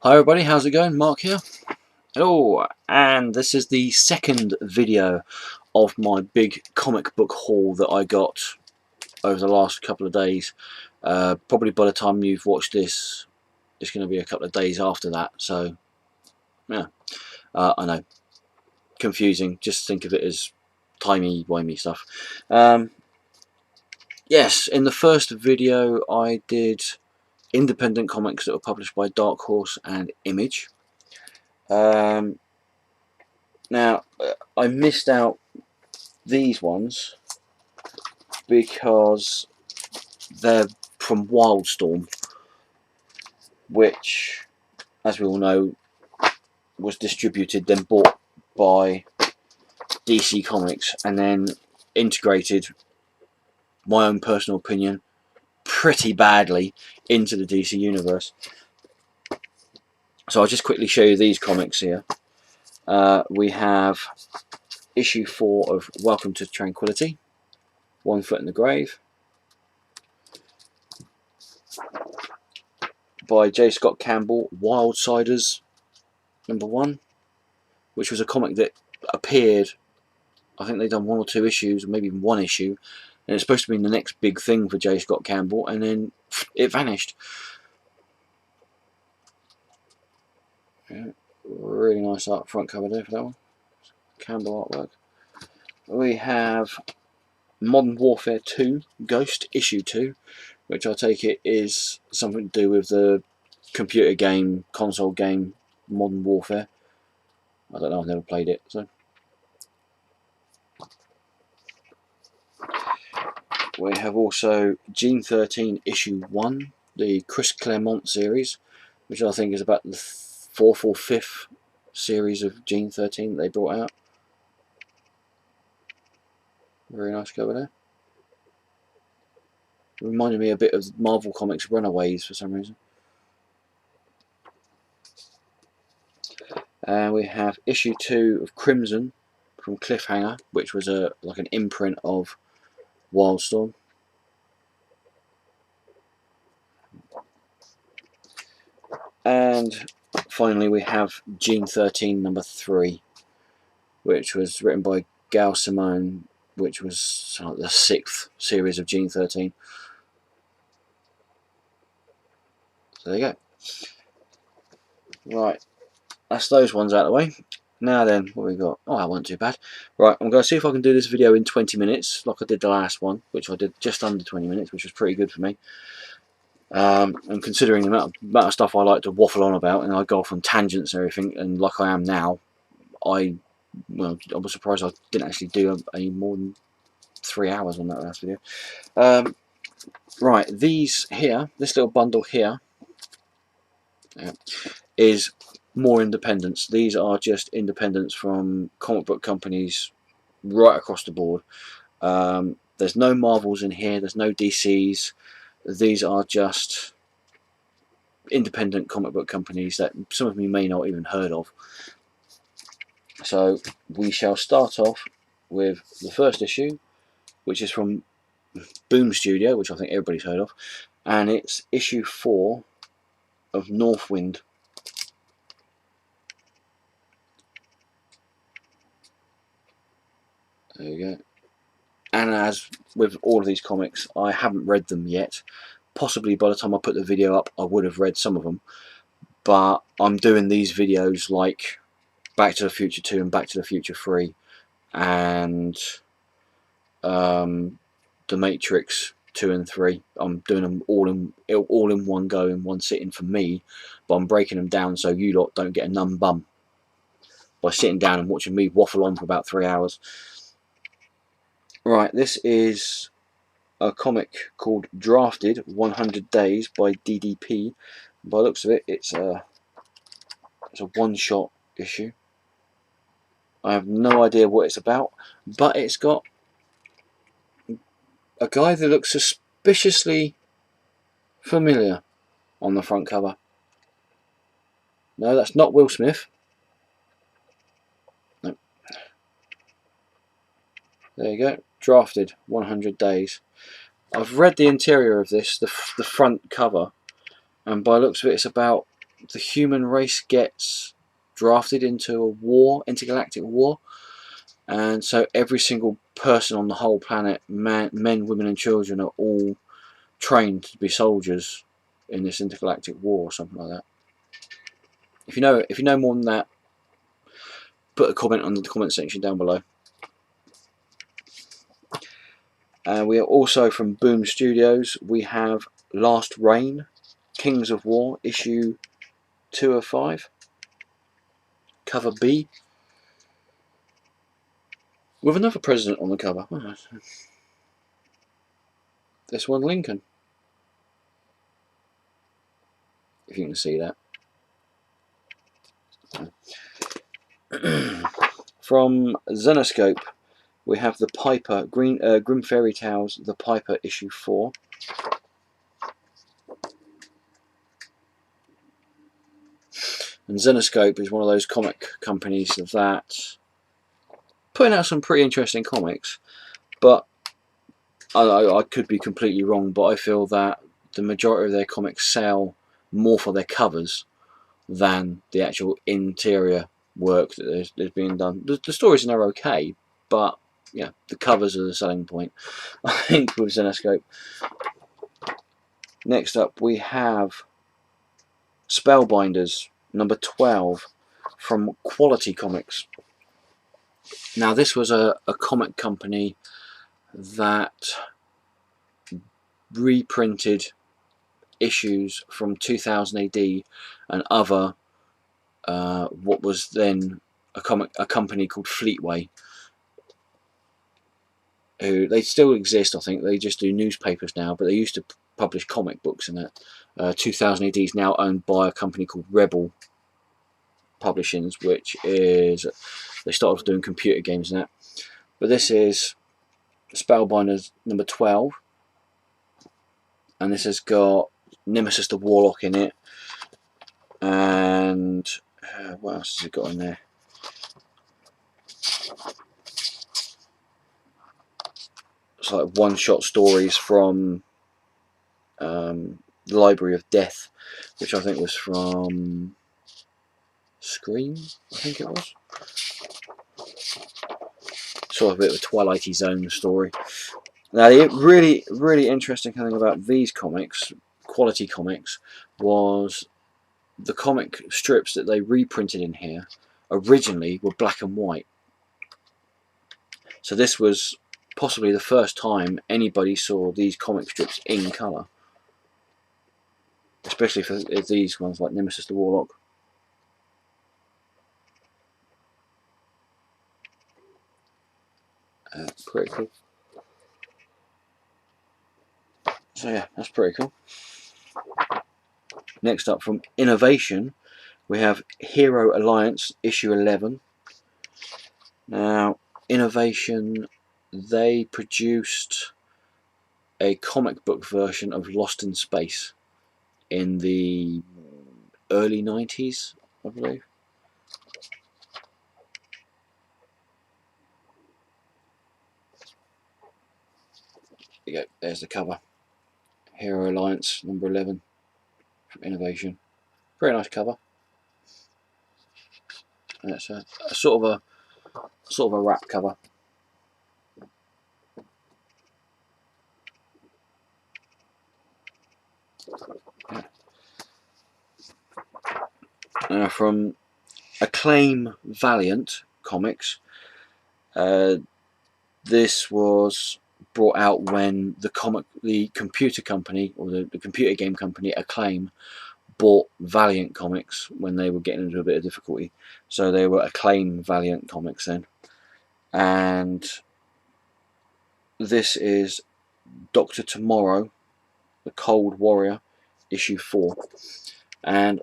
Hi everybody, how's it going? Mark here. Hello, and this is the second video of my big comic book haul that I got over the last couple of days. Probably by the time you've watched this, it's going to be a couple of days after that, so yeah, I know, confusing, just think of it as timey-wimey stuff. Yes, in the first video I did independent comics that were published by Dark Horse and Image. Now, I missed out these ones because they're from Wildstorm, which, as we all know, was distributed, then bought by DC Comics, and then integrated, my own personal opinion, pretty badly into the DC universe. So I'll just quickly show you these comics here. We have issue 4 of Welcome to Tranquility, One Foot in the Grave, by J. Scott Campbell, Wildsiders #1, which was a comic that appeared, I think they've done 1 or 2 issues, or maybe even 1 issue, and it's supposed to be the next big thing for J. Scott Campbell, and then it vanished. Yeah, really nice art front cover there for that one. Campbell artwork. We have Modern Warfare 2 Ghost issue 2, which I take it is something to do with the computer game, console game Modern Warfare. I don't know, I've never played it, so. We have also Gene 13 issue 1, the Chris Claremont series, which I think is about the 4th or 5th series of Gene 13 that they brought out. Very nice cover there. Reminded me a bit of Marvel Comics Runaways for some reason. And we have issue 2 of Crimson from Cliffhanger, which was like an imprint of Wildstorm. And finally we have Gene 13 #3, which was written by Gail Simone, which was like the 6th series of Gene 13. So there you go. Right, that's those ones out of the way. Now then, what we got? Oh, that wasn't too bad. Right, I'm going to see if I can do this video in 20 minutes, like I did the last one, which I did just under 20 minutes, which was pretty good for me. And considering the amount of stuff I like to waffle on about, and I go off on tangents and everything, and like I am now, I was surprised I didn't actually do any more than 3 hours on that last video. Right, these here, this little bundle here, is more independents. These are just independents from comic book companies right across the board. There's no Marvels in here, there's no DCs. These are just independent comic book companies that some of you may not even heard of. So we shall start off with the first issue, which is from Boom Studio, which I think everybody's heard of, and it's issue 4 of Northwind. There you go. And as with all of these comics, I haven't read them yet. Possibly by the time I put the video up, I would have read some of them. But I'm doing these videos like Back to the Future 2 and Back to the Future 3 and The Matrix 2 and 3. I'm doing them all in one go, in one sitting for me, but I'm breaking them down so you lot don't get a numb bum by sitting down and watching me waffle on for about 3 hours. Right, this is a comic called Drafted 100 Days by DDP. By the looks of it, it's a one-shot issue. I have no idea what it's about, but it's got a guy that looks suspiciously familiar on the front cover. No, that's not Will Smith. No. There you go. Drafted 100 Days. I've read the interior of this, the front cover, and by the looks of it, it's about the human race gets drafted into a war, intergalactic war, and so every single person on the whole planet, men, women and children, are all trained to be soldiers in this intergalactic war or something like that. If you know more than that, put a comment on the comment section down below. We are also from Boom Studios. We have Last Reign, Kings of War, issue 2 of 5, cover B, with another president on the cover. Oh, this one, Lincoln, if you can see that. From Zenescope, we have the Piper, Grim Fairy Tales, the Piper, issue 4. And Zenescope is one of those comic companies that putting out some pretty interesting comics, but I could be completely wrong, but I feel that the majority of their comics sell more for their covers than the actual interior work that is being done. The stories are okay, but yeah, the covers are the selling point, I think, with Zenescope. Next up, we have Spellbinders number 12 from Quality Comics. Now, this was a comic company that reprinted issues from 2000 AD and other what was then a company called Fleetway, who they still exist. I think they just do newspapers now, but they used to publish comic books in that. 2000 AD is now owned by a company called Rebel Publishings, which is, they started off doing computer games and that. But this is Spellbinders number 12, and this has got Nemesis the Warlock in it, and what else has it got in there? It's like one-shot stories from the Library of Death, which I think was from Scream, I think it was. Sort of a bit of a Twilighty Zone story. Now, the really interesting thing about these comics, Quality Comics, was the comic strips that they reprinted in here originally were black and white. So this was possibly the first time anybody saw these comic strips in colour, especially for these ones like Nemesis the Warlock. Pretty cool. So yeah, that's pretty cool. Next up, from Innovation, we have Hero Alliance issue 11. Now, Innovation, they produced a comic book version of Lost in Space in the early 90s, I believe. There you go, there's the cover. Hero Alliance number 11 from Innovation. Very nice cover. And it's a sort of a wrap cover. From Acclaim Valiant Comics, this was brought out when the computer company, or the computer game company Acclaim, bought Valiant Comics when they were getting into a bit of difficulty. So they were Acclaim Valiant Comics then. And this is Dr. Tomorrow, the Cold Warrior, issue 4. And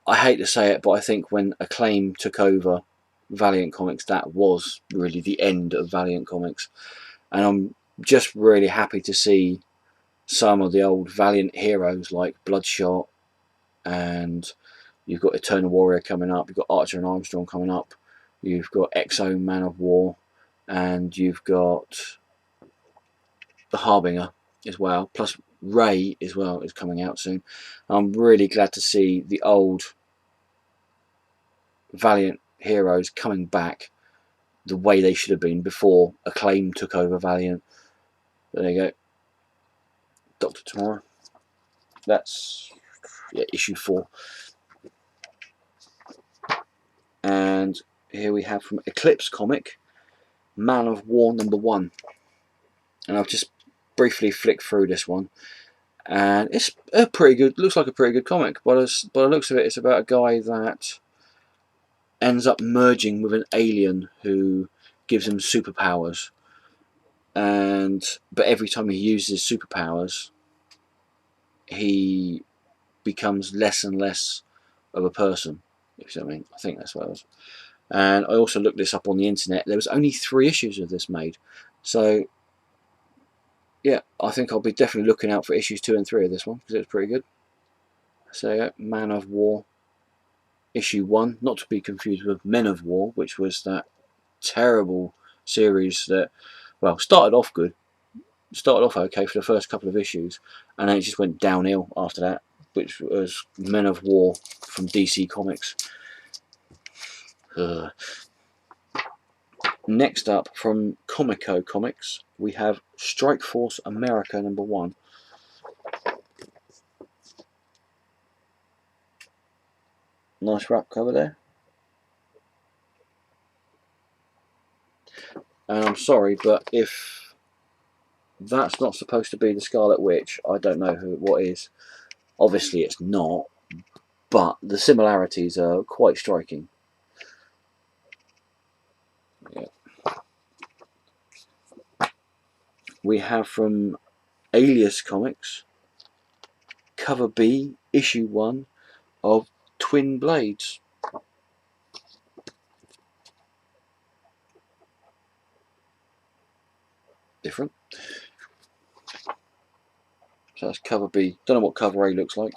I hate to say it, but I think when Acclaim took over Valiant Comics, that was really the end of Valiant Comics. And I'm just really happy to see some of the old Valiant heroes like Bloodshot, and you've got Eternal Warrior coming up, you've got Archer and Armstrong coming up, you've got Exo Man of War, and you've got the Harbinger as well, plus Ray as well is coming out soon. I'm really glad to see the old Valiant heroes coming back the way they should have been before Acclaim took over Valiant. There you go. Dr. Tomorrow. That's issue 4. And here we have from Eclipse Comic, Man of War #1. And I've just briefly flicked through this one, and it's a pretty good. Looks like a pretty good comic. By the looks of it, it's about a guy that ends up merging with an alien who gives him superpowers. But every time he uses superpowers, he becomes less and less of a person. If you see what I mean. I think that's what it was. And I also looked this up on the internet. There was only 3 issues of this made, so yeah, I think I'll be definitely looking out for issues 2 and 3 of this one because it was pretty good. So yeah, Man of War issue 1, not to be confused with Men of War, which was that terrible series that, well, started off good, started off okay for the first couple of issues, and then it just went downhill after that, which was Men of War from DC Comics. Ugh. Next up from Comico Comics, we have Strike Force America #1. Nice wrap cover there. And I'm sorry, but if that's not supposed to be the Scarlet Witch, I don't know what is. Obviously it's not, but the similarities are quite striking. Yeah. We have from Alias Comics, Cover B, issue 1 of Twin Blades. Different. So that's cover B. Don't know what cover A looks like.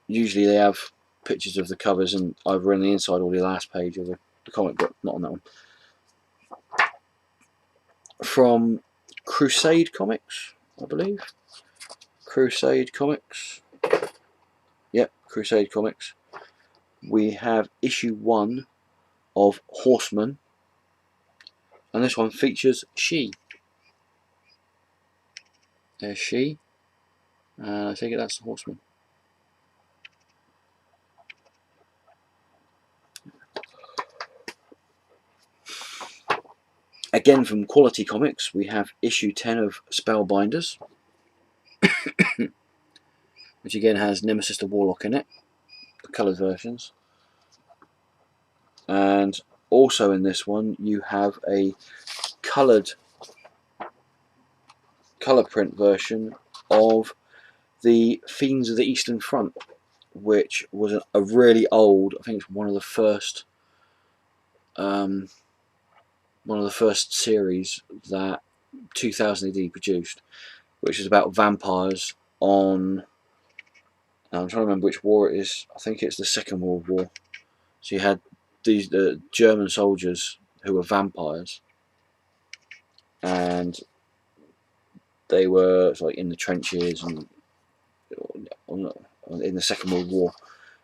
Usually they have pictures of the covers and either in the inside or the last page of the comic book, not on that one. From Crusade Comics, I believe. Crusade Comics. Yep, Crusade Comics. We have issue 1 of Horseman, and this one features She. There's She, and I think that's the Horseman. Again from Quality Comics, we have issue 10 of Spellbinders, which again has Nemesis the Warlock in it, the coloured versions. And also in this one you have a colour print version of the Fiends of the Eastern Front, which was a really old, I think it's one of the first series that 2000 AD produced, which is about vampires on, I'm trying to remember which war it is. I think it's the Second World War. So you had these German soldiers who were vampires, and they were like in the trenches and in the Second World War.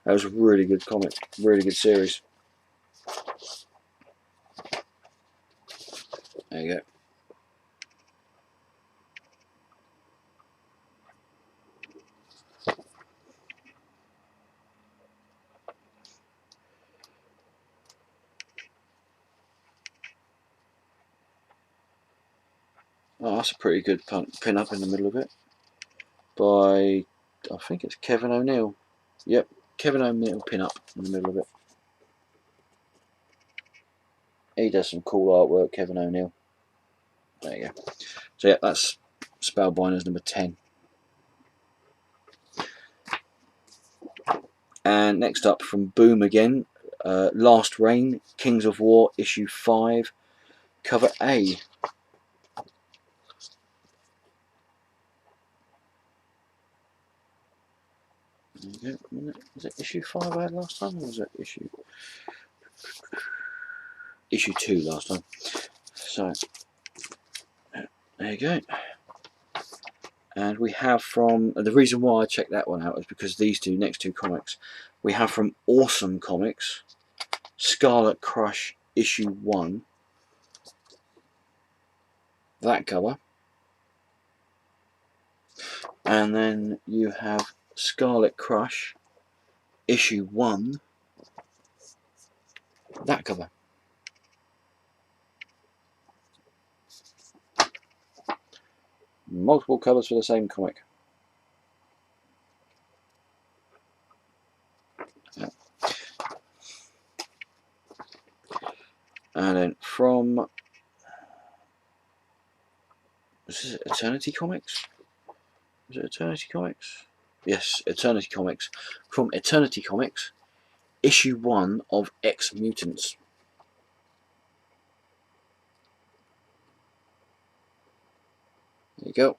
That was a really good comic, really good series. There you go. Oh, that's a pretty good pin up in the middle of it by, I think it's Kevin O'Neill. Yep, Kevin O'Neill pin up in the middle of it. He does some cool artwork, Kevin O'Neill. There you go. So yeah, that's Spellbinders #10. And next up from Boom again, Last Reign, Kings of War, issue 5, cover A. Was it issue 5 I had last time, or was it issue 2 last time? So there you go. And we have from, the reason why I checked that one out is because these next two comics, we have from Awesome Comics, Scarlet Crush issue 1, that cover, and then you have Scarlet Crush issue 1, that cover. Multiple covers for the same comic. And then from, is this Eternity Comics? Is it Eternity Comics? Yes, Eternity Comics. From Eternity Comics, issue 1 of X Mutants. There you go.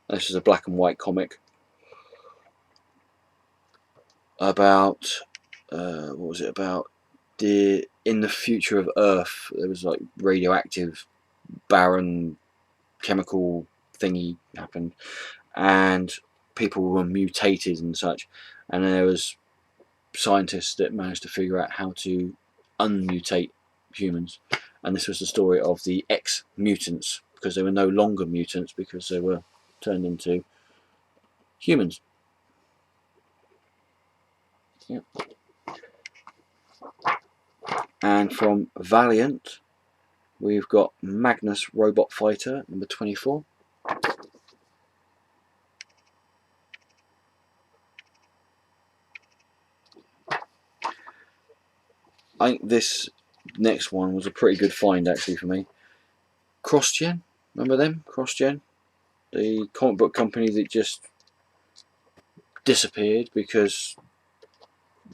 This is a black and white comic about, what was it about? In the future of Earth, there was like radioactive, barren, chemical thingy happened, and people were mutated and such, and there was scientists that managed to figure out how to unmutate humans, and this was the story of the X mutants, because they were no longer mutants because they were turned into humans. Yep. And from Valiant, we've got Magnus Robot Fighter number 24. I think this next one was a pretty good find actually for me. CrossGen, remember them? CrossGen, the comic book company that just disappeared because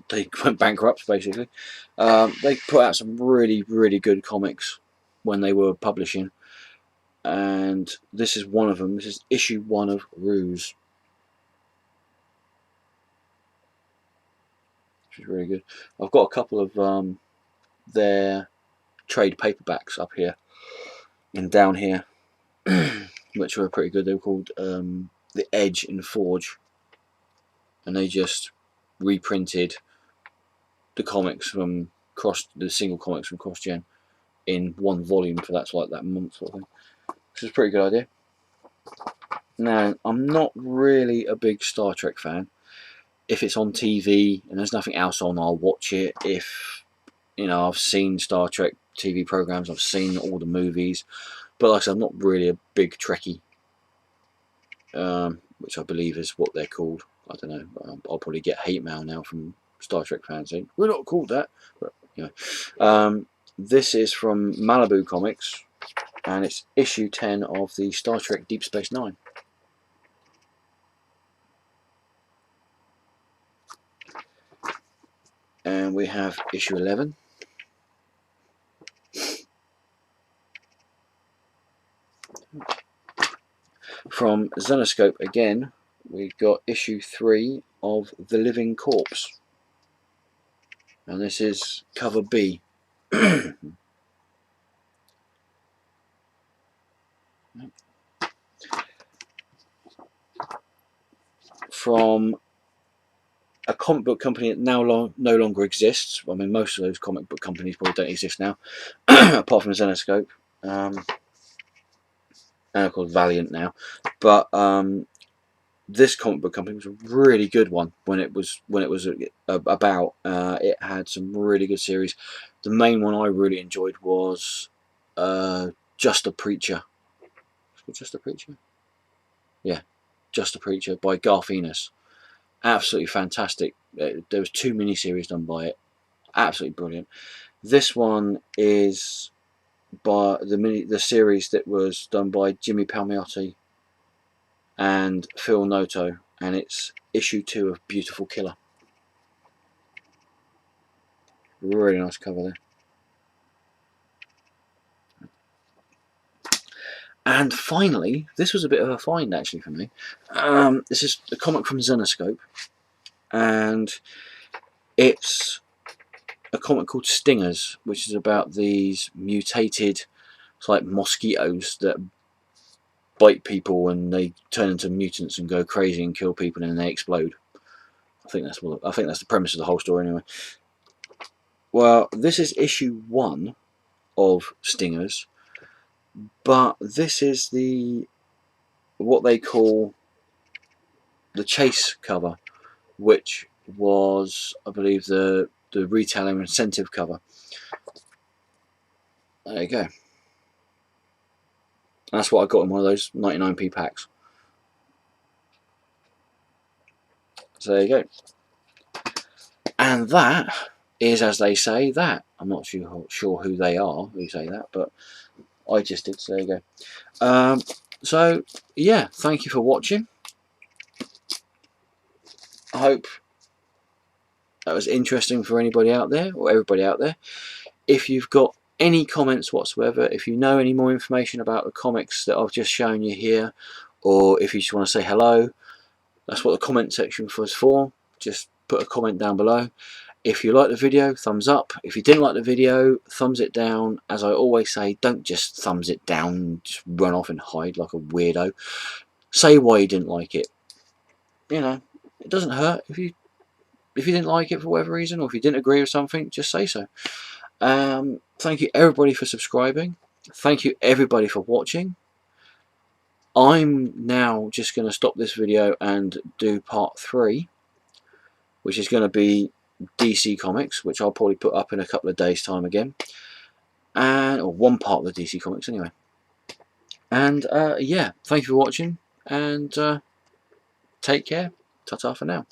they went bankrupt basically. They put out some really good comics when they were publishing, and this is one of them. This is issue 1 of Ruse, which is really good. I've got a couple of their trade paperbacks up here and down here, which were pretty good. They were called The Edge and Forge, and they just reprinted the comics from the single comics from CrossGen in one volume for that's like that month sort of thing, which is a pretty good idea. Now, I'm not really a big Star Trek fan. If it's on TV and there's nothing else on, I'll watch it. If, you know, I've seen Star Trek TV programs, I've seen all the movies, but like I said, I'm not really a big Trekkie, which I believe is what they're called. I don't know. I'll probably get hate mail now from Star Trek fans saying we're not called that. But you know, this is from Malibu Comics, and it's issue 10 of the Star Trek Deep Space Nine. And we have issue 11. From Zenescope again, we've got issue 3 of The Living Corpse. And this is cover B. From a comic book company that now no longer exists. I mean, most of those comic book companies probably don't exist now, apart from Zenescope, and of course Valiant now. But this comic book company was a really good one when it was about. It had some really good series. The main one I really enjoyed was Just a Preacher. Just a Preacher? Yeah, Just a Preacher by Garth Ennis. Absolutely fantastic. There was 2 miniseries done by it. Absolutely brilliant. This one is by the series that was done by Jimmy Palmiotti and Phil Noto, and it's issue 2 of Beautiful Killer. Really nice cover there. And finally, this was a bit of a find actually for me. This is a comic from Zenescope, and it's a comic called Stingers, which is about these mutated, it's like mosquitoes that bite people and they turn into mutants and go crazy and kill people and then they explode. I think that's the premise of the whole story anyway. Well, this is issue 1 of Stingers, but this is what they call the chase cover, which was, I believe, the retailer incentive cover. There you go. And that's what I got in one of those 99p packs. So there you go. And that is, as they say, that. I'm not sure who they are who say that, but I just did, so there you go. So, yeah, thank you for watching. I hope that was interesting for anybody out there, or everybody out there. If you've got any comments whatsoever, if you know any more information about the comics that I've just shown you here, or if you just want to say hello, that's what the comment section was for. Just put a comment down below. If you like the video, thumbs up. If you didn't like the video, thumbs it down. As I always say, don't just thumbs it down and just run off and hide like a weirdo. Say why you didn't like it. You know, it doesn't hurt. If you didn't like it for whatever reason, or if you didn't agree with something, just say so. Thank you everybody for subscribing. Thank you everybody for watching. I'm now just going to stop this video and do part 3, which is going to be DC Comics, which I'll probably put up in a couple of days' time again, or one part of the DC Comics anyway. And yeah, thank you for watching, and take care. Ta-ta for now.